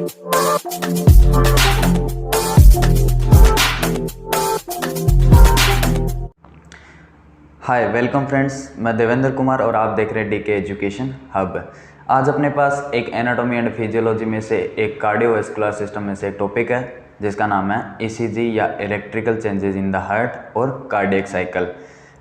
Hi welcome friends, मैं देवेंद्र कुमार और आप देख रहे हैं डीके एजुकेशन हब। आज अपने पास एक एनाटॉमी एंड फिजियोलॉजी में से एक कार्डियोवैस्कुलर सिस्टम में से एक टॉपिक है जिसका नाम है ईसीजी या electrical changes in the heart और कार्डियक साइकिल।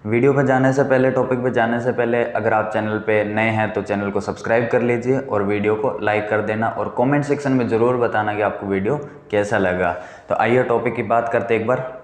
वीडियो पर जाने से पहले, टॉपिक पर जाने से पहले, अगर आप चैनल पे नए हैं तो चैनल को सब्सक्राइब कर लीजिए और वीडियो को लाइक कर देना और कमेंट सेक्शन में ज़रूर बताना कि आपको वीडियो कैसा लगा। तो आइए टॉपिक की बात करते एक बार।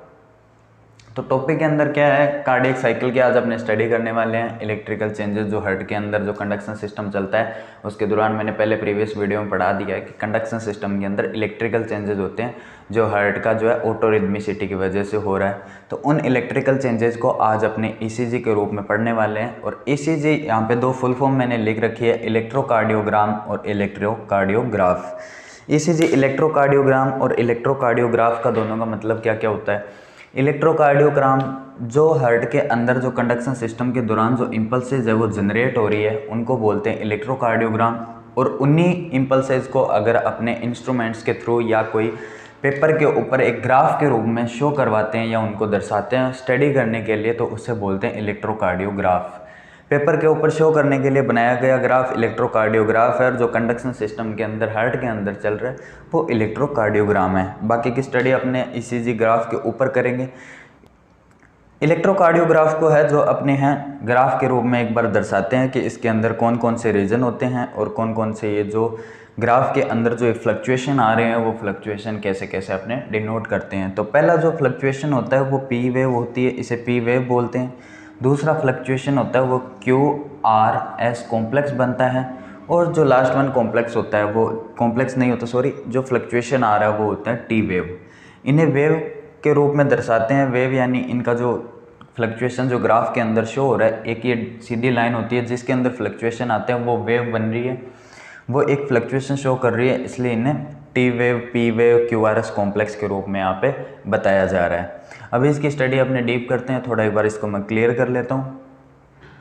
तो टॉपिक के अंदर क्या है, कार्डियक साइकिल की आज अपने स्टडी करने वाले हैं। इलेक्ट्रिकल चेंजेस जो हार्ट के अंदर जो कंडक्शन सिस्टम चलता है उसके दौरान मैंने पहले प्रीवियस वीडियो में पढ़ा दिया है कि कंडक्शन सिस्टम के अंदर इलेक्ट्रिकल चेंजेस होते हैं जो हार्ट का जो है ऑटोरिदमिसिटी की वजह से हो रहा है। तो उन इलेक्ट्रिकल चेंजेस को आज अपने ईसीजी के रूप में पढ़ने वाले हैं। और ईसीजी यहाँ पे दो फुल फॉर्म मैंने लिख रखी है, इलेक्ट्रोकार्डियोग्राम और इलेक्ट्रोकार्डियोग्राफ। ईसीजी इलेक्ट्रोकार्डियोग्राम और इलेक्ट्रोकार्डियोग्राफ का दोनों का मतलब क्या क्या होता है। इलेक्ट्रोकार्डियोग्राम जो हार्ट के अंदर जो कंडक्शन सिस्टम के दौरान जो इम्पल्सेज है वो जनरेट हो रही है उनको बोलते हैं इलेक्ट्रोकार्डियोग्राम। और उन्हीं इम्पल्सेज को अगर अपने इंस्ट्रूमेंट्स के थ्रू या कोई पेपर के ऊपर एक ग्राफ के रूप में शो करवाते हैं या उनको दर्शाते हैं स्टडी करने के लिए तो उसे बोलते हैं इलेक्ट्रोकार्डियोग्राफ। पेपर के ऊपर शो करने के लिए बनाया गया ग्राफ इलेक्ट्रोकार्डियोग्राफ है और जो कंडक्शन सिस्टम के अंदर हार्ट के अंदर चल रहा है वो इलेक्ट्रोकार्डियोग्राम है। बाकी की स्टडी अपने ईसीजी ग्राफ के ऊपर करेंगे। इलेक्ट्रोकार्डियोग्राफ को है जो अपने हैं ग्राफ के रूप में एक बार दर्शाते हैं कि इसके अंदर कौन कौन से रीजन होते हैं और कौन कौन से ये जो ग्राफ के अंदर जो फ्लक्चुएशन आ रहे हैं वो फ्लक्चुएशन कैसे कैसे अपने डिनोट करते हैं। तो पहला जो फ्लक्चुएशन होता है वो पी वेव होती है, इसे पी वेव बोलते हैं। दूसरा फ्लक्चुएशन होता है वो क्यू आर एस कॉम्प्लेक्स बनता है। और जो लास्ट वन कॉम्प्लेक्स होता है वो कॉम्प्लेक्स नहीं होता, सॉरी, जो फ्लक्चुएशन आ रहा है वो होता है टी वेव। इन्हें वेव के रूप में दर्शाते हैं। वेव यानी इनका जो फ्लक्चुएशन जो ग्राफ के अंदर शो हो रहा है, एक ये सीधी लाइन होती है जिसके अंदर फ्लक्चुएशन आते हैं वो वेव बन रही है, वो एक फ्लक्चुएशन शो कर रही है, इसलिए इन्हें T wave, P wave, Q R S complex के रूप में यहाँ पे बताया जा रहा है। अभी इसकी स्टडी अपने डीप करते हैं, थोड़ा एक बार इसको मैं क्लियर कर लेता हूँ।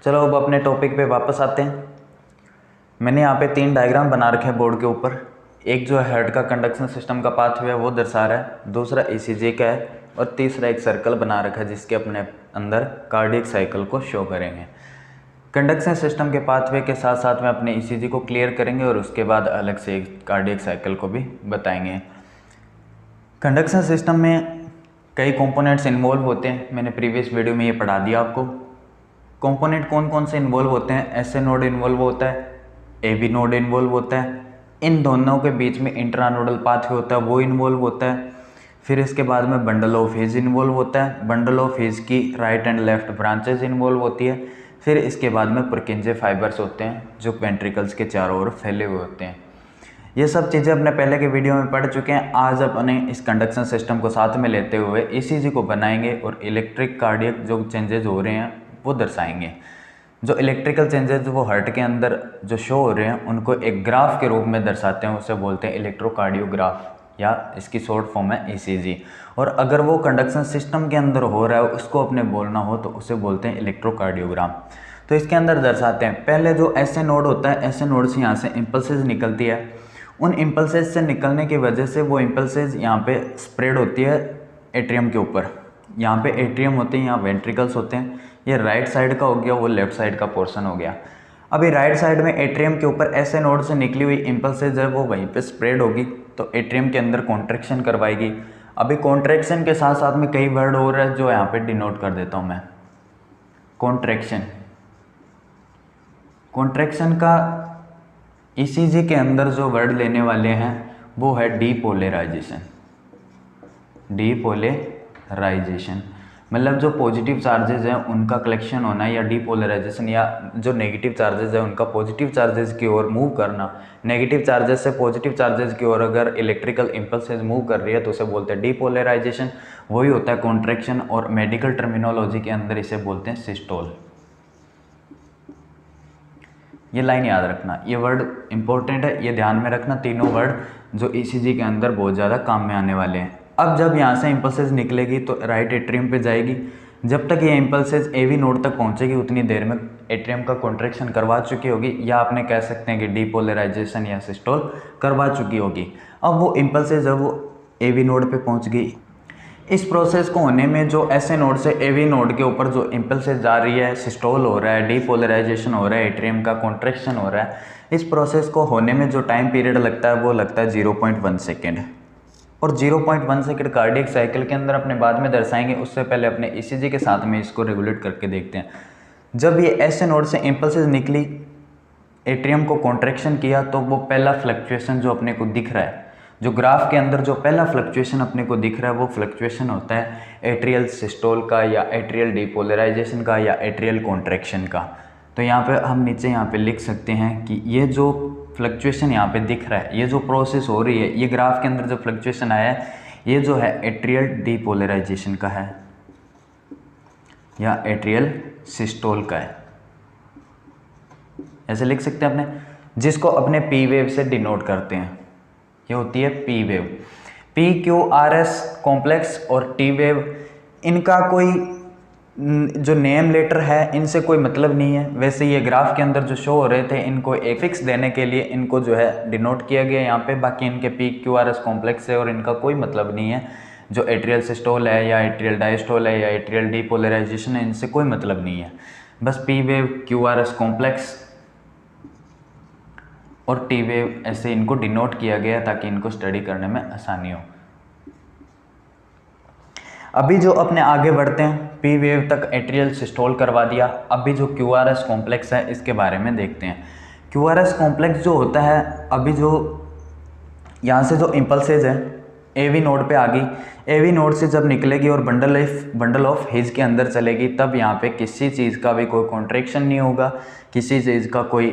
चलो अब अपने टॉपिक पे वापस आते हैं। मैंने यहाँ पे 3 डायग्राम बना रखे हैं बोर्ड के ऊपर। एक जो है हार्ट का कंडक्शन सिस्टम का पाथवे है वो दर्शा रहा है, दूसरा ईसीजी का है और तीसरा एक सर्कल बना रखा है जिसके अपने अंदर कार्डियक साइकिल को शो करेंगे। कंडक्शन सिस्टम के पाथवे के साथ साथ में अपने ईसीजी को क्लियर करेंगे और उसके बाद अलग से एक कार्डियक साइकिल को भी बताएंगे। कंडक्शन सिस्टम में कई कंपोनेंट्स इन्वॉल्व होते हैं, मैंने प्रीवियस वीडियो में ये पढ़ा दिया आपको। कंपोनेंट कौन कौन से इन्वॉल्व होते हैं, एसए नोड इन्वॉल्व होता है, एबी नोड इन्वॉल्व होता है, इन दोनों के बीच में इंट्रानोडल पाथवे होता है वो इन्वॉल्व होता है। फिर इसके बाद में बंडल ऑफ हीज इन्वॉल्व होता है, बंडल ऑफ हीज की right and left branches involve होती है। फिर इसके बाद में पुरकिंजे फाइबर्स होते हैं जो वेंट्रिकल्स के चारों ओर फैले हुए होते हैं। ये सब चीज़ें अपने पहले के वीडियो में पढ़ चुके हैं। आज अपने इस कंडक्शन सिस्टम को साथ में लेते हुए ईसीजी को बनाएंगे और इलेक्ट्रिक कार्डियक जो चेंजेस हो रहे हैं वो दर्शाएंगे। जो इलेक्ट्रिकल चेंजेस वो हार्ट के अंदर जो शो हो रहे हैं उनको एक ग्राफ के रूप में दर्शाते हैं, उसे बोलते हैं इलेक्ट्रोकार्डियोग्राफ या इसकी शॉर्ट फॉर्म है ईसीजी। और अगर वो कंडक्शन सिस्टम के अंदर हो रहा है उसको अपने बोलना हो तो उसे बोलते हैं इलेक्ट्रोकार्डियोग्राम। तो इसके अंदर दर्शाते हैं, पहले जो एसए नोड होता है, एसए नोड से यहाँ से इम्पल्सेज निकलती है। उन इम्पल्सेज से निकलने की वजह से वो इम्पल्सेज यहाँ पे स्प्रेड होती है एट्रियम के ऊपर। यहाँ पे एट्रियम होते हैं, यहाँ वेंट्रिकल्स होते हैं। ये राइट साइड का हो गया, वो लेफ्ट साइड का पोर्शन हो गया। अभी राइट साइड में एट्रियम के ऊपर एसए नोड से निकली हुई इम्पल्सेज है वो वहीं पे स्प्रेड होगी तो एट्रियम के अंदर कॉन्ट्रैक्शन करवाएगी। अभी कॉन्ट्रैक्शन के साथ साथ में कई वर्ड और है जो यहाँ पे डिनोट कर देता हूँ मैं। कॉन्ट्रैक्शन, कॉन्ट्रैक्शन का ईसीजी के अंदर जो वर्ड लेने वाले हैं वो है डीपोलराइजेशन। डीपोलराइजेशन मतलब जो पॉजिटिव चार्जेस हैं उनका कलेक्शन होना या डीपोलराइजेशन, या जो नेगेटिव चार्जेस हैं उनका पॉजिटिव चार्जेस की ओर मूव करना। नेगेटिव चार्जेस से पॉजिटिव चार्जेस की ओर अगर इलेक्ट्रिकल इम्पल्सेस मूव कर रही है तो उसे बोलते हैं डीपोलराइजेशन। वही होता है कॉन्ट्रैक्शन और मेडिकल टर्मिनोलॉजी के अंदर इसे बोलते हैं सिस्टोल। ये लाइन याद रखना, ये वर्ड इंपॉर्टेंट है, ये ध्यान में रखना। तीनों वर्ड जो ईसीजी के अंदर बहुत ज़्यादा काम में आने वाले हैं। अब जब यहाँ से इम्पल्सेस निकलेगी तो राइट एट्रियम पे जाएगी, जब तक ये इम्पल्सेस एवी नोड तक पहुंचेगी उतनी देर में एट्रियम का कॉन्ट्रैक्शन करवा चुकी होगी, या आपने कह सकते हैं कि डीपोलराइजेशन या सिस्टोल करवा चुकी होगी। अब वो इम्पल्सेस जब वो एवी नोड पे पहुंच गई, इस प्रोसेस को होने में जो ऐसे नोड से एवी नोड के ऊपर जो इम्पल्सेस जा रही है, सिस्टोल हो रहा है, डीपोलराइजेशन हो रहा है, एट्रियम का कॉन्ट्रैक्शन हो रहा है, इस प्रोसेस को होने में जो टाइम पीरियड लगता है वो लगता है 0.1 सेकेंड। और 0.1 सेकेंड कार्डियक साइकिल के अंदर अपने बाद में दर्शाएंगे, उससे पहले अपने ईसीजी के साथ में इसको रेगुलेट करके देखते हैं। जब ये ऐसे नोड से इम्पल्सेस निकली, एट्रियम को कॉन्ट्रैक्शन किया, तो वो पहला फ्लक्चुएशन जो अपने को दिख रहा है, जो ग्राफ के अंदर जो पहला फ्लक्चुएशन अपने को दिख रहा है, वो फ्लक्चुएशन होता है एट्रियल सिस्टोल का, या एट्रियल डीपोलराइजेशन का, या एट्रियल कॉन्ट्रैक्शन का। तो यहाँ पे हम नीचे यहाँ पे लिख सकते हैं कि ये जो फ्लक्चुएशन यहाँ पे दिख रहा है, ये जो प्रोसेस हो रही है, ये ग्राफ के अंदर जो फ्लक्चुएशन आया है, ये जो है एट्रियल डीपोलराइजेशन का है या एट्रियल सिस्टोल का है, ऐसे लिख सकते हैं अपने, जिसको अपने पी वेव से डिनोट करते हैं। ये होती है P wave. P Q R S complex और टी वेव, इनका कोई जो नेम लेटर है इनसे कोई मतलब नहीं है। वैसे ये ग्राफ के अंदर जो शो हो रहे थे, इनको एक फिक्स देने के लिए इनको जो है डिनोट किया गया यहाँ पे। बाकी इनके P Q R S complex है और इनका कोई मतलब नहीं है। जो एट्रियल सिस्टोल है या एट्रियल डायस्टोल है या एट्रियल डीपोलराइजेशन है, इनसे कोई मतलब नहीं है। बस P wave, Q R S complex और टी वेव, ऐसे इनको डिनोट किया गया ताकि इनको स्टडी करने में आसानी हो। अभी जो अपने आगे बढ़ते हैं, पी वेव तक एट्रियल सिस्टोल करवा दिया। अभी जो क्यू आर एस कॉम्प्लेक्स है इसके बारे में देखते हैं। क्यू आर एस कॉम्प्लेक्स जो होता है, अभी जो यहाँ से जो इम्पल्सेज है एवी नोड पे आ गई, एवी नोड से जब निकलेगी और बंडल ऑफ हिज के अंदर चलेगी, तब यहाँ पे किसी चीज़ का भी कोई कॉन्ट्रैक्शन नहीं होगा, किसी चीज़ का कोई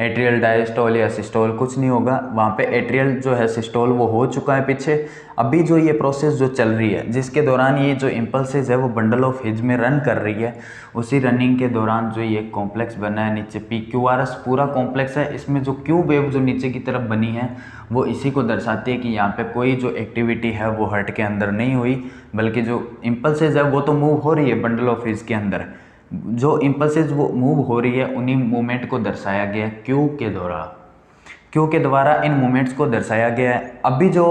एट्रियल डायस्टोल या सिस्टोल कुछ नहीं होगा। वहाँ पे एट्रियल जो है सिस्टोल वो हो चुका है पीछे। अभी जो ये प्रोसेस जो चल रही है, जिसके दौरान ये जो इम्पल्सेस है वो बंडल ऑफ हिज में रन कर रही है, उसी रनिंग के दौरान जो ये कॉम्प्लेक्स बना है नीचे पी क्यू आर एस पूरा कॉम्प्लेक्स है। इसमें जो क्यू वेव जो नीचे की तरफ बनी है वो इसी को दर्शाती है कि यहाँ पे कोई जो एक्टिविटी है वो हर्ट के अंदर नहीं हुई, बल्कि जो इम्पल्सेस है वो तो मूव हो रही है बंडल ऑफ हिज के अंदर। जो इम्पल्सेस वो मूव हो रही है, उन्हीं मूवमेंट को दर्शाया गया है क्यू के द्वारा इन मूवमेंट्स को दर्शाया गया है। अभी जो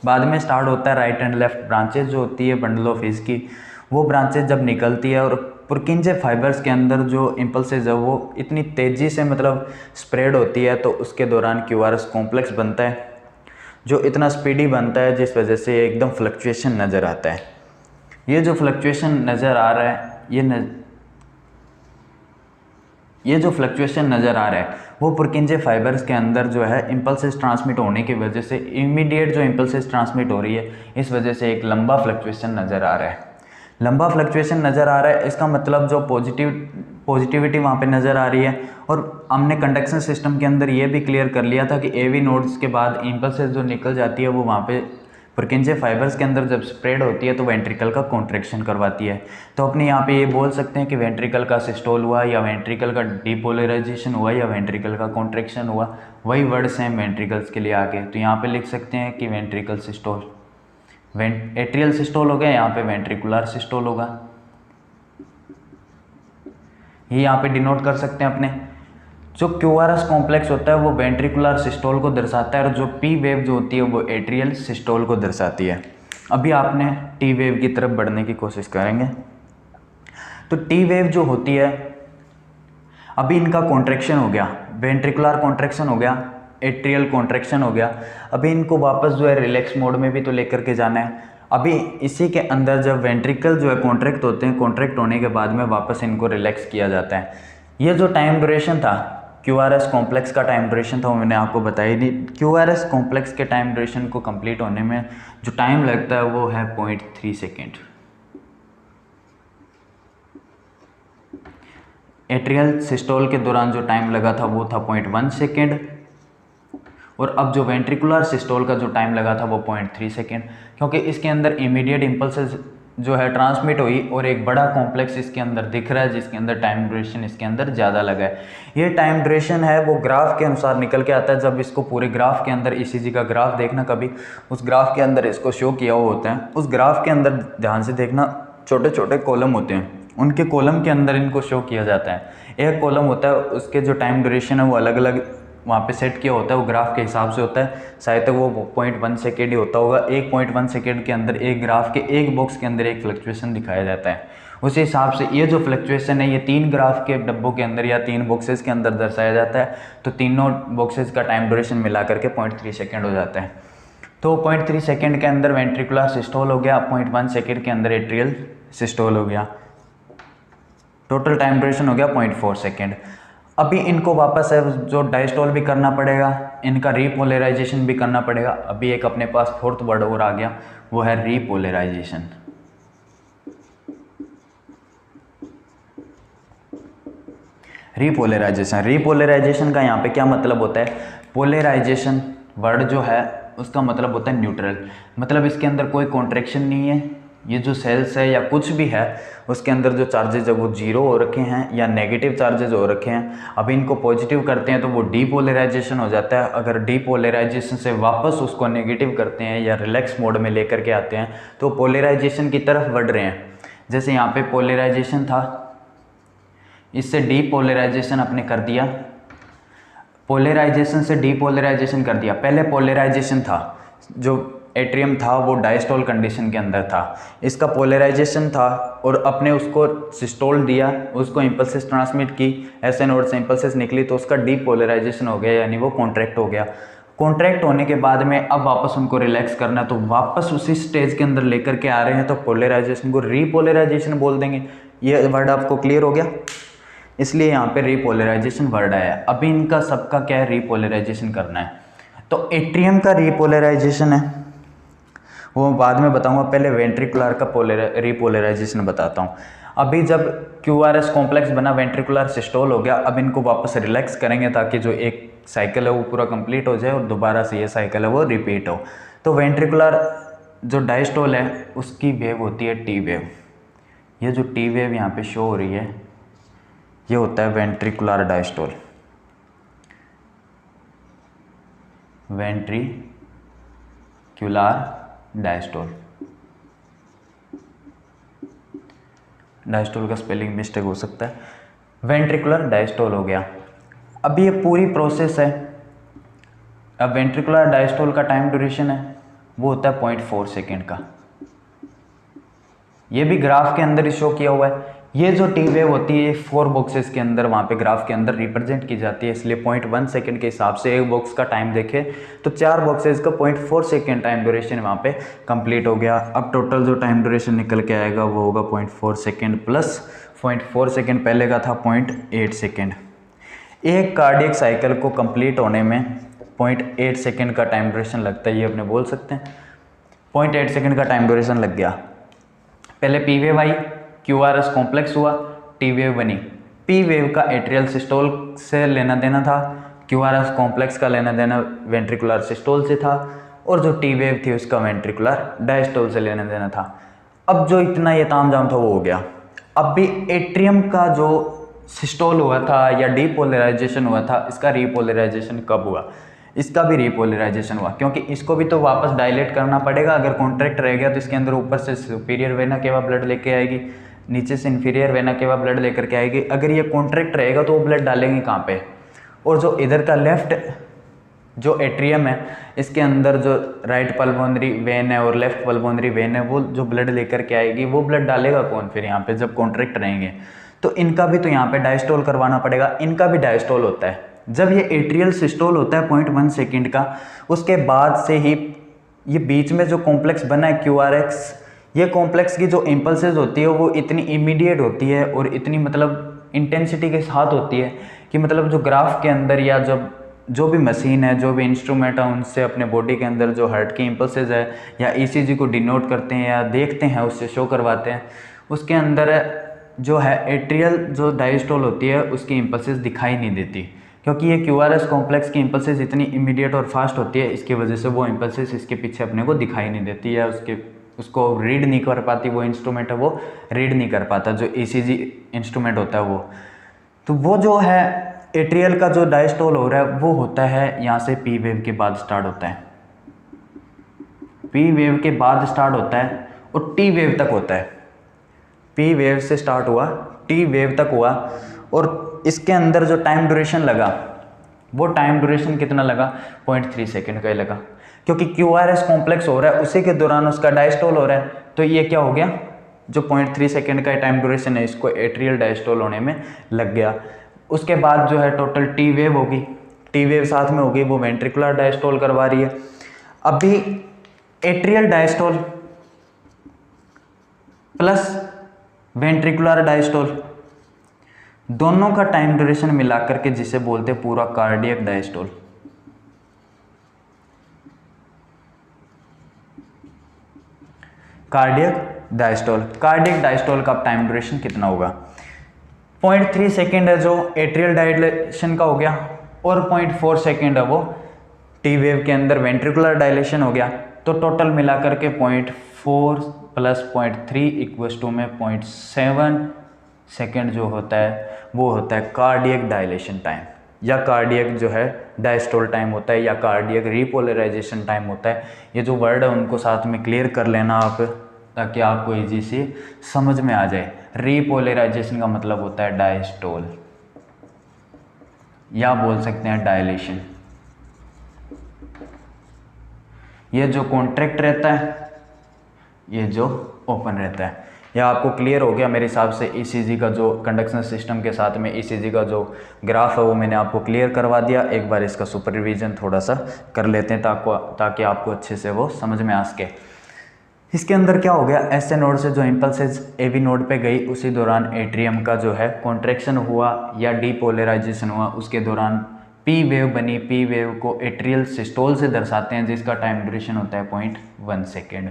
बाद में स्टार्ट होता है राइट एंड लेफ्ट ब्रांचेज जो होती है बंडल ऑफ हिज की, वो ब्रांचेज जब निकलती है और पुरकिंजे फाइबर्स के अंदर जो इम्पल्सेज है वो इतनी तेज़ी से मतलब स्प्रेड होती है, तो उसके दौरान क्यू आर एस कॉम्प्लेक्स बनता है, जो इतना स्पीडी बनता है जिस वजह से एकदम फ्लक्चुएशन नज़र आता है। ये जो फ्लक्चुएशन नज़र आ रहा है, ये जो फ्लक्चुएशन नज़र आ रहा है वो पुरकिंजे फाइबर्स के अंदर जो है इम्पल्सेस ट्रांसमिट होने की वजह से, इमीडिएट जो इम्पल्सेस ट्रांसमिट हो रही है, इस वजह से एक लंबा फ्लक्चुएशन नज़र आ रहा है। लंबा फ्लक्चुएशन नज़र आ रहा है, इसका मतलब जो पॉजिटिविटी वहाँ पे नज़र आ रही है। और हमने कंडक्शन सिस्टम के अंदर ये भी क्लियर कर लिया था कि एवी नोड्स के बाद इम्पल्सेस जो निकल जाती है वो वहाँ पे पुरकिंजे फाइबर्स के अंदर जब स्प्रेड होती है तो वेंट्रिकल का कॉन्ट्रैक्शन करवाती है। तो अपने यहाँ पे ये बोल सकते हैं कि वेंट्रिकल का सिस्टोल हुआ, या वेंट्रिकल का डीपोलराइजेशन हुआ, या वेंट्रिकल का कॉन्ट्रैक्शन हुआ। वही वर्ड्स हैं वेंट्रिकल्स के लिए आगे, तो यहाँ पे लिख सकते हैं कि वेंट्रिकल सिस्टोल, एट्रियल सिस्टोल हो गया, यहाँ पे वेंट्रिकुलर सिस्टोल होगा। ये यहाँ पे डिनोट कर सकते हैं अपने। जो क्यू आर एस कॉम्प्लेक्स होता है वो वेंट्रिकुलर सिस्टोल को दर्शाता है, और जो पी वेव जो होती है वो एट्रियल सिस्टोल को दर्शाती है। अभी आपने टी वेव की तरफ बढ़ने की कोशिश करेंगे। तो टी वेव जो होती है, अभी इनका कॉन्ट्रैक्शन हो गया, वेंट्रिकुलर कॉन्ट्रैक्शन हो गया, एट्रियल कॉन्ट्रैक्शन हो गया। अभी इनको वापस जो है रिलैक्स मोड में भी तो लेकर के जाना है। अभी इसी के अंदर जब वेंट्रिकल जो है कॉन्ट्रैक्ट होते हैं, कॉन्ट्रैक्ट होने के बाद में वापस इनको रिलैक्स किया जाता है। ये जो टाइम ड्यूरेशन था क्यू आर एस कॉम्प्लेक्स का, टाइम ड्यूरेशन था वो मैंने आपको बताई दी। क्यू आर एस कॉम्प्लेक्स के टाइम ड्यूरेशन को कंप्लीट होने में जो टाइम लगता है वो है 0.3 सेकेंड। एट्रियल सिस्टोल के दौरान जो टाइम लगा था वो था 0.1 सेकेंड, और अब जो वेंट्रिकुलर सिस्टोल का जो टाइम लगा था वो 0.3 सेकेंड, क्योंकि इसके अंदर इमीडिएट इम्पल्सेस जो है ट्रांसमिट हुई और एक बड़ा कॉम्प्लेक्स इसके अंदर दिख रहा है जिसके अंदर टाइम ड्यूरेशन इसके अंदर ज़्यादा लगा है। ये टाइम ड्यूरेशन है वो ग्राफ के अनुसार निकल के आता है। जब इसको पूरे ग्राफ के अंदर, ईसीजी का ग्राफ देखना कभी, उस ग्राफ के अंदर इसको शो किया हुआ होता है, उस ग्राफ के अंदर ध्यान से देखना, छोटे छोटे कॉलम होते हैं, उनके कॉलम के अंदर इनको शो किया जाता है। एक कॉलम होता है, उसके जो टाइम ड्यूरेशन है वो अलग अलग वहाँ पे सेट किया होता है, वो ग्राफ के हिसाब से होता है। शायद तक वो 0.1 सेकेंड ही होता होगा। 1.1 सेकेंड के अंदर एक ग्राफ के एक बॉक्स के अंदर एक फ्लक्चुएशन दिखाया जाता है। उसी हिसाब से ये जो फ्लक्चुएशन है ये 3 ग्राफ के डब्बों के अंदर या 3 बॉक्सेस के अंदर दर्शाया जाता है। तो तीनों बॉक्सेस का टाइम ड्यूरेशन मिला करके 0.3 सेकेंड हो जाता है। तो 0.3 सेकेंड के अंदर वेंट्रिकुलर सिस्टोल हो गया, 0.1 सेकेंड के अंदर एट्रियल सिस्टोल हो गया। टोटल टाइम ड्यूरेशन हो गया 0.4 सेकेंड। अभी इनको वापस है जो डायस्टोल भी करना पड़ेगा, इनका रीपोलराइजेशन भी करना पड़ेगा। अभी एक अपने पास 4th वर्ड और आ गया, वो है रीपोलराइजेशन। रीपोलराइजेशन का यहाँ पे क्या मतलब होता है? पोलराइजेशन वर्ड जो है उसका मतलब होता है न्यूट्रल, मतलब इसके अंदर कोई कॉन्ट्रैक्शन नहीं है। ये जो सेल्स है या कुछ भी है उसके अंदर जो चार्जेज है वो जीरो हो रखे हैं या नेगेटिव चार्जेज हो रखे हैं। अब इनको पॉजिटिव करते हैं तो वो डीपोलराइजेशन हो जाता है। अगर डीपोलराइजेशन से वापस उसको नेगेटिव करते हैं या रिलैक्स मोड में लेकर के आते हैं तो पोलराइजेशन की तरफ बढ़ रहे हैं। जैसे यहाँ पे पोलराइजेशन था, इससे डीपोलराइजेशन आपने कर दिया, पोलराइजेशन से डीपोलराइजेशन कर दिया। पहले पोलराइजेशन था, जो एट्रियम था वो डायस्टोल कंडीशन के अंदर था, इसका पोलराइजेशन था और अपने उसको सिस्टोल दिया, उसको इंपल्सेस ट्रांसमिट की, एसएन नोड से इंपल्सेस निकली तो उसका डीपोलराइजेशन हो गया, यानी वो कॉन्ट्रैक्ट हो गया। कॉन्ट्रैक्ट होने के बाद में अब वापस उनको रिलैक्स करना है तो वापस उसी स्टेज के अंदर लेकर के आ रहे हैं तो पोलराइजेशन को रीपोलराइजेशन बोल देंगे। ये वर्ड आपको क्लियर हो गया, इसलिए यहाँ पे रीपोलराइजेशन वर्ड आया। अभी इनका सबका क्या है, रीपोलराइजेशन करना है। तो एट्रियम का रीपोलराइजेशन है वो बाद में बताऊंगा, पहले वेंट्रिकुलर का रीपोलराइजेशन बताता हूँ। अभी जब QRS कॉम्प्लेक्स बना, वेंट्रिकुलर सिस्टोल हो गया, अब इनको वापस रिलैक्स करेंगे ताकि जो एक साइकिल है वो पूरा कंप्लीट हो जाए और दोबारा से ये साइकिल है वो रिपीट हो। तो वेंट्रिकुलर जो डायस्टोल है उसकी वेव होती है टी वेव। ये जो टी वेव यहाँ पे शो हो रही है ये होता है ventricular diastole, ventricular diastole. Diastole का स्पेलिंग मिस्टेक हो सकता है, वेंट्रिकुलर डायस्टोल हो गया। अब ये पूरी प्रोसेस है। अब वेंट्रिकुलर डायस्टोल का टाइम ड्यूरेशन है वो होता है 0.4 सेकेंड का। ये भी ग्राफ के अंदर ही शो किया हुआ है। ये जो टी वेव होती है 4 बॉक्सेस के अंदर वहाँ पे ग्राफ के अंदर रिप्रेजेंट की जाती है, इसलिए 0.1 सेकेंड के हिसाब से एक बॉक्स का टाइम देखें तो 4 बॉक्सेस का 0.4 सेकेंड टाइम ड्यूरेशन वहाँ पे कंप्लीट हो गया। अब टोटल जो टाइम ड्यूरेशन निकल के आएगा वो होगा 0.4 सेकेंड प्लस 0.4 सेकेंड पहले का था 0.8 सेकेंड। एक कार्डियक साइकिल को कंप्लीट होने में 0.8 सेकेंड का टाइम ड्यूरेशन लगता है, ये अपने बोल सकते हैं। 0.8 सेकेंड का टाइम ड्यूरेशन लग गया। पहले पी वेव आई, QRS कॉम्प्लेक्स हुआ, टी वेव बनी। पी वेव का एट्रियल सिस्टोल से लेना देना था, QRS कॉम्प्लेक्स का लेना देना वेंट्रिकुलर सिस्टोल से था, और जो टी वेव थी उसका वेंट्रिकुलर डायस्टोल से लेना देना था। अब जो इतना ये तामझाम था वो हो गया। अब भी एट्रियम का जो सिस्टोल हुआ था या डीपोलराइजेशन हुआ था, इसका रीपोलराइजेशन कब हुआ? इसका भी रीपोलराइजेशन हुआ, क्योंकि इसको भी तो वापस डायलेट करना पड़ेगा। अगर कॉन्ट्रैक्ट रह गया तो इसके अंदर ऊपर से सुपीरियर वेना केवा ब्लड लेके आएगी, नीचे से इन्फीरियर वेना केवा ब्लड लेकर के आएगी। अगर ये कॉन्ट्रैक्ट रहेगा तो वो ब्लड डालेंगे कहाँ पे? और जो इधर का लेफ्ट जो एट्रियम है इसके अंदर जो राइट पल्मोनरी वेन है और लेफ्ट पल्मोनरी वेन है, वो जो ब्लड लेकर के आएगी वो ब्लड डालेगा कौन फिर यहाँ पे जब कॉन्ट्रैक्ट रहेंगे? तो इनका भी तो यहाँ पे डायस्टोल करवाना पड़ेगा। इनका भी डायस्टोल होता है जब ये एट्रियल सिस्टोल होता है 0.1 सेकेंड का। उसके बाद से ही ये बीच में जो कॉम्प्लेक्स बना है QRX, ये कॉम्प्लेक्स की जो इम्पल्सेस होती है वो इतनी इमीडिएट होती है और इतनी मतलब इंटेंसिटी के साथ होती है कि मतलब जो ग्राफ के अंदर या जब जो भी मशीन है, जो भी इंस्ट्रूमेंट है, उनसे अपने बॉडी के अंदर जो हार्ट की इम्पल्सेस है या ECG को डिनोट करते हैं या देखते हैं, उससे शो करवाते हैं, उसके अंदर जो है एट्रियल जो डायस्टोल होती है उसकी इम्पल्सेस दिखाई नहीं देती, क्योंकि ये QRS कॉम्प्लेक्स की इम्पल्सेस इतनी इमीडिएट और फास्ट होती है। इसकी वजह से वो इम्पल्सेस इसके पीछे अपने को दिखाई नहीं देती है, उसको रीड नहीं कर पाती, वो इंस्ट्रूमेंट है वो रीड नहीं कर पाता, जो ECG इंस्ट्रूमेंट होता है वो। तो वो जो है एट्रियल का जो डायस्टोल हो रहा है वो होता है यहाँ से पी वेव के बाद स्टार्ट होता है, पी वेव के बाद स्टार्ट होता है और टी वेव तक होता है। पी वेव से स्टार्ट हुआ, टी वेव तक हुआ, और इसके अंदर जो टाइम ड्यूरेशन लगा वो टाइम ड्यूरेशन कितना लगा, 0.3 सेकेंड का ही लगा, क्योंकि QRS कॉम्प्लेक्स हो रहा है उसी के दौरान उसका डायस्टोल हो रहा है। तो ये क्या हो गया, जो 0.3 सेकेंड का टाइम ड्यूरेशन है इसको एट्रियल डायस्टोल होने में लग गया। उसके बाद जो है टोटल टी वेव होगी, टी वेव साथ में होगी, वो वेंट्रिकुलर डायस्टोल करवा रही है। अभी atrial diastole plus ventricular diastole दोनों का टाइम ड्यूरेशन मिलाकर के जिसे बोलते हैं पूरा कार्डियक डायस्टोल। कार्डियक डायस्टोल का टाइम ड्यूरेशन कितना होगा, 0.3 सेकेंड है जो एट्रियल डायलेशन का हो गया, और 0.4 सेकेंड है वो टी वेव के अंदर वेंट्रिकुलर डायलेशन हो गया। तो टोटल मिलाकर के 0.4 प्लस 0.3 इक्वल्स टू में 0.7 सेकेंड जो होता है वो होता है कार्डियक डायलेशन टाइम, या कार्डियक जो है डायस्टोल टाइम होता है, या कार्डियक रीपोलराइजेशन टाइम होता है। ये जो वर्ड है उनको साथ में क्लियर कर लेना आप, ताकि आपको इजी से समझ में आ जाए। रीपोलराइजेशन का मतलब होता है डायस्टोल, या बोल सकते हैं डायलेशन। ये जो कॉन्ट्रैक्ट रहता है, ये जो ओपन रहता है। यह आपको क्लियर हो गया मेरे हिसाब से। ECG का जो कंडक्शन सिस्टम के साथ में ECG का जो ग्राफ है वो मैंने आपको क्लियर करवा दिया। एक बार इसका सुपर रिवीजन थोड़ा सा कर लेते हैं ताकि आपको अच्छे से वो समझ में आ सके। इसके अंदर क्या हो गया, SA नोड से जो इम्पल्सेज AB नोड पे गई उसी दौरान एट्रियम का जो है कॉन्ट्रैक्शन हुआ या डीपोलराइजेशन हुआ, उसके दौरान P वेव बनी। P वेव को एट्रियल सिस्टोल से दर्शाते हैं जिसका टाइम ड्यूरेशन होता है 0.1 सेकेंड।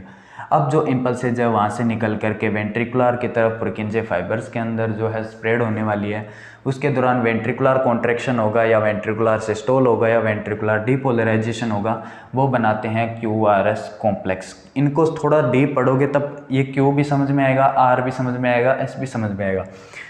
अब जो इम्पल्सेज है वहाँ से निकल करके वेंट्रिकुलर की तरफ पुरकिंजे फाइबर्स के अंदर जो है स्प्रेड होने वाली है। उसके दौरान वेंट्रिकुलर कॉन्ट्रैक्शन होगा या वेंट्रिकुलर सिस्टोल होगा या वेंट्रिकुलर डीपोलराइजेशन होगा, वो बनाते हैं QRS कॉम्प्लेक्स। इनको थोड़ा डीप पढ़ोगे तब ये Q भी समझ में आएगा, R भी समझ में आएगा, S भी समझ में आएगा।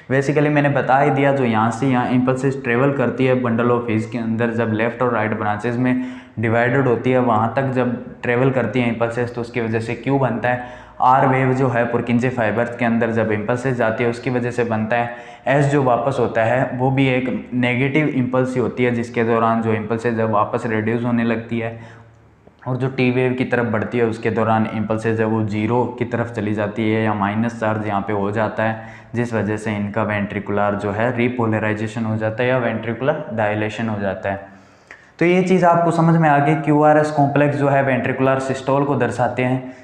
बेसिकली मैंने बता ही दिया, जो यहाँ से यहाँ इम्पल्सेस ट्रेवल करती है बंडल ऑफ हीज के अंदर, जब लेफ्ट और राइट ब्रांचेज में डिवाइडेड होती है वहाँ तक जब ट्रेवल करती है इम्पल्सेस, तो उसकी वजह से Q बनता है। R वेव जो है पुरकिंजे फाइबर्स के अंदर जब इम्पल्सेस जाती है उसकी वजह से बनता है। S जो वापस होता है वो भी एक नेगेटिव इम्पल्स ही होती है, जिसके दौरान जो इम्पल्सेस जब वापस रिड्यूस होने लगती है और जो टी वेव की तरफ बढ़ती है उसके दौरान इम्पल्सेज है वो जीरो की तरफ चली जाती है या माइनस चार्ज यहाँ पे हो जाता है, जिस वजह से इनका वेंट्रिकुलर जो है रीपोलराइजेशन हो जाता है या वेंट्रिकुलर डायलेशन हो जाता है। तो ये चीज़ आपको समझ में आ गई। QRS कॉम्प्लेक्स जो है वेंट्रिकुलर सिस्टोल को दर्शाते हैं,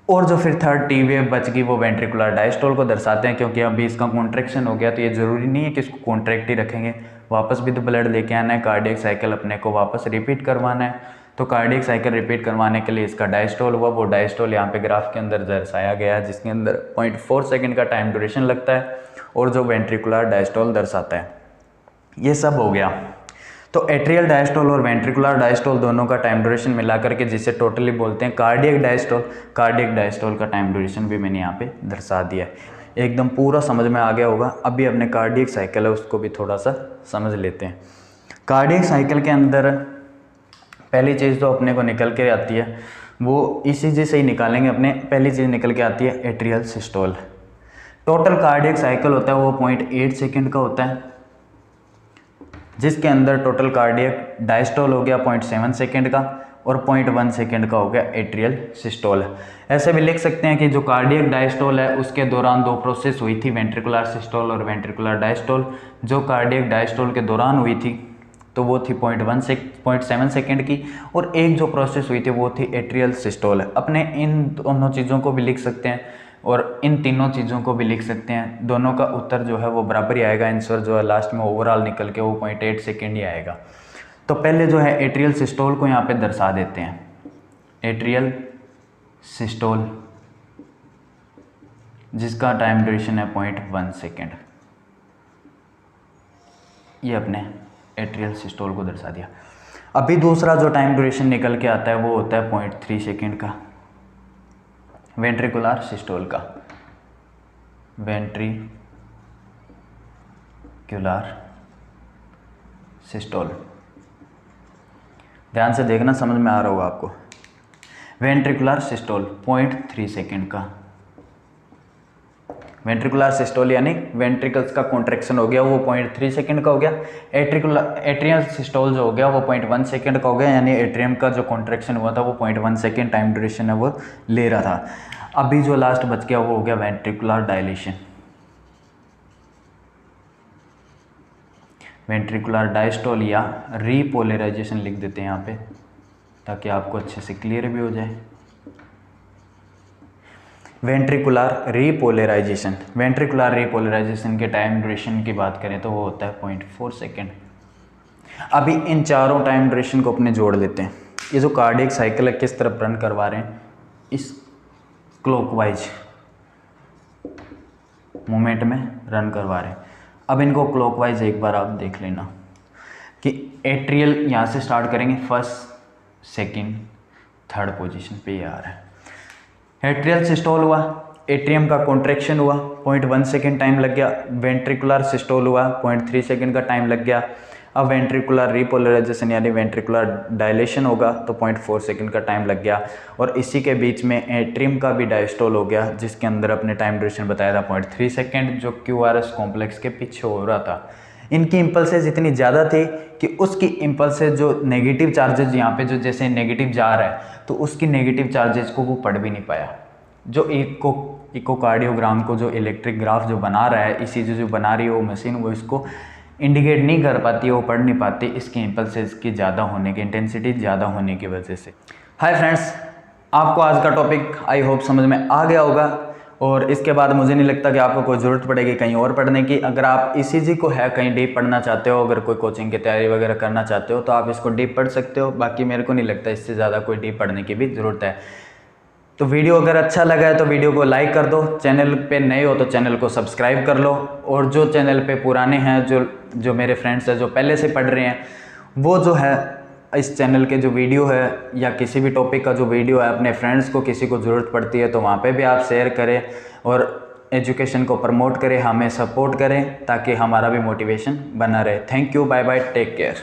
और जो फिर थर्ड टी वेव बच गई वो वेंट्रिकुलर डायस्टोल को दर्शाते हैं। क्योंकि अभी इसका कॉन्ट्रैक्शन हो गया तो ये ज़रूरी नहीं है कि इसको कॉन्ट्रैक्ट ही रखेंगे, वापस भी तो ब्लड लेके आना है, कार्डियक साइकिल अपने को वापस रिपीट करवाना है। तो कार्डियक साइकिल रिपीट करवाने के लिए इसका डायस्टोल हुआ, वो डायस्टोल यहाँ पे ग्राफ के अंदर दर्शाया गया है, जिसके अंदर 0.4 सेकेंड का टाइम ड्यूरेशन लगता है और जो वेंट्रिकुलर डायस्टोल दर्शाता है। ये सब हो गया। तो एट्रियल डायस्टोल और वेंट्रिकुलर डायस्टोल दोनों का टाइम ड्यूरेशन मिला करके जिसे टोटली बोलते हैं कार्डियक डायस्टोल। कार्डियक डायस्टोल का टाइम ड्यूरेशन भी मैंने यहाँ पे दर्शा दिया है, एकदम पूरा समझ में आ गया होगा। अभी अपने कार्डियक साइकिल है उसको भी थोड़ा सा समझ लेते हैं। कार्डियक साइकिल के अंदर पहली चीज़ तो अपने को निकल के आती है वो ECG से ही निकालेंगे अपने। पहली चीज़ निकल के आती है atrial systole. Total cardiac cycle होता है वो 0.8 सेकेंड का होता है, जिसके अंदर टोटल कार्डियक डायस्टोल हो गया 0.7 सेकेंड का और 0.1 सेकेंड का हो गया एट्रियल सिस्टोल। ऐसे भी लिख सकते हैं कि जो कार्डियक डायस्टोल है उसके दौरान दो प्रोसेस हुई थी, वेंट्रिकुलर सिस्टोल और वेंट्रिकुलर डायस्टोल। जो कार्डियक डायस्टोल के दौरान हुई थी तो वो थी 0.7 सेकेंड की, और एक जो प्रोसेस हुई थी वो थी एट्रियल सिस्टोल। अपने इन दोनों चीज़ों को भी लिख सकते हैं और इन तीनों चीज़ों को भी लिख सकते हैं। दोनों का उत्तर जो है वो बराबर ही आएगा, आंसर जो है लास्ट में ओवरऑल निकल के वो 0.8 सेकेंड ही आएगा। तो पहले जो है एट्रियल सिस्टोल को यहाँ पे दर्शा देते हैं। एट्रियल सिस्टोल जिसका टाइम ड्यूरेशन है 0.1 सेकेंड, ये अपने एट्रियल सिस्टोल को दर्शा दिया। अभी दूसरा जो टाइम ड्यूरेशन निकल के आता है वो होता है 0.3 सेकेंड का, वेंट्रिकुलर सिस्टोल का। वेंट्रिकुलर सिस्टोल, ध्यान से देखना, समझ में आ रहा होगा आपको। वेंट्रिकुलर सिस्टोल 0.3 सेकेंड का, वेंट्रिकुलर सिस्टोल यानी वेंट्रिकल्स का कॉन्ट्रैक्शन हो गया वो 0.3 सेकंड का हो गया। एट्रियल सिस्टोल जो हो गया वो 0.1 सेकंड का हो गया, यानी एट्रियम का जो कॉन्ट्रैक्शन हुआ था वो 0.1 सेकंड टाइम ड्यूरेशन है वो ले रहा था। अभी जो लास्ट बच गया वो हो गया वेंट्रिकुलर डायलेशन। वेंट्रिकुलर डायस्टोल या रीपोलराइजेशन लिख देते हैं यहाँ पे ताकि आपको अच्छे से क्लियर भी हो जाए। वेंट्रिकुलर रीपोलराइजेशन, वेंट्रिकुलर रीपोलराइजेशन के टाइम ड्यूरेशन की बात करें तो वो होता है 0.4 सेकेंड। अभी इन चारों टाइम ड्यूरेशन को अपने जोड़ लेते हैं। ये जो कार्डियक साइकिल है किस तरफ रन करवा रहे हैं, इस क्लॉकवाइज मोमेंट में रन करवा रहे हैं। अब इनको क्लॉकवाइज एक बार आप देख लेना कि एट्रियल यहाँ से स्टार्ट करेंगे, फर्स्ट सेकंड थर्ड पोजीशन पे ये आ रहा है। एट्रियल सिस्टोल हुआ, एट्रियम का कॉन्ट्रैक्शन हुआ, 0.1 सेकेंड टाइम लग गया। वेंट्रिकुलर सिस्टोल हुआ, 0.3 सेकेंड का टाइम लग गया। अब वेंट्रिकुलर रीपोलराइजेशन यानी वेंट्रिकुलर डायलेशन होगा तो 0.4 सेकेंड का टाइम लग गया। और इसी के बीच में एट्रियम का भी डायस्टोल हो गया जिसके अंदर अपने टाइम ड्यूरेशन बताया था 0.3 सेकेंड, जो QRS कॉम्प्लेक्स के पीछे हो रहा था। इनकी इम्पल्सेज इतनी ज़्यादा थी कि उसकी इम्पल्सेज जो नेगेटिव चार्जेज यहाँ पे जो जैसे नेगेटिव जा रहा है तो उसकी नेगेटिव चार्जेज को वो पढ़ भी नहीं पाया। जो इकोकार्डियोग्राम को जो इलेक्ट्रिक ग्राफ जो बना रहा है, ECG जो बना रही है वो मशीन, वो इसको इंडिकेट नहीं कर पाती है, वो पढ़ नहीं पाती इसकी इम्पल्सेज की ज़्यादा होने की, इंटेंसिटी ज़्यादा होने की वजह से। हाय फ्रेंड्स, आपको आज का टॉपिक आई होप समझ में आ गया होगा और इसके बाद मुझे नहीं लगता कि आपको कोई ज़रूरत पड़ेगी कहीं और पढ़ने की। अगर आप ECG को है कहीं डीप पढ़ना चाहते हो, अगर कोई कोचिंग की तैयारी वगैरह करना चाहते हो तो आप इसको डीप पढ़ सकते हो। बाकी मेरे को नहीं लगता इससे ज़्यादा कोई डीप पढ़ने की भी ज़रूरत है। तो वीडियो अगर अच्छा लगा है तो वीडियो को लाइक कर दो, चैनल पे नए हो तो चैनल को सब्सक्राइब कर लो, और जो चैनल पे पुराने हैं, जो मेरे फ्रेंड्स हैं जो पहले से पढ़ रहे हैं, वो जो है इस चैनल के जो वीडियो है या किसी भी टॉपिक का जो वीडियो है अपने फ्रेंड्स को किसी को ज़रूरत पड़ती है तो वहाँ पे भी आप शेयर करें और एजुकेशन को प्रमोट करें, हमें सपोर्ट करें ताकि हमारा भी मोटिवेशन बना रहे। Thank you, bye bye, take care.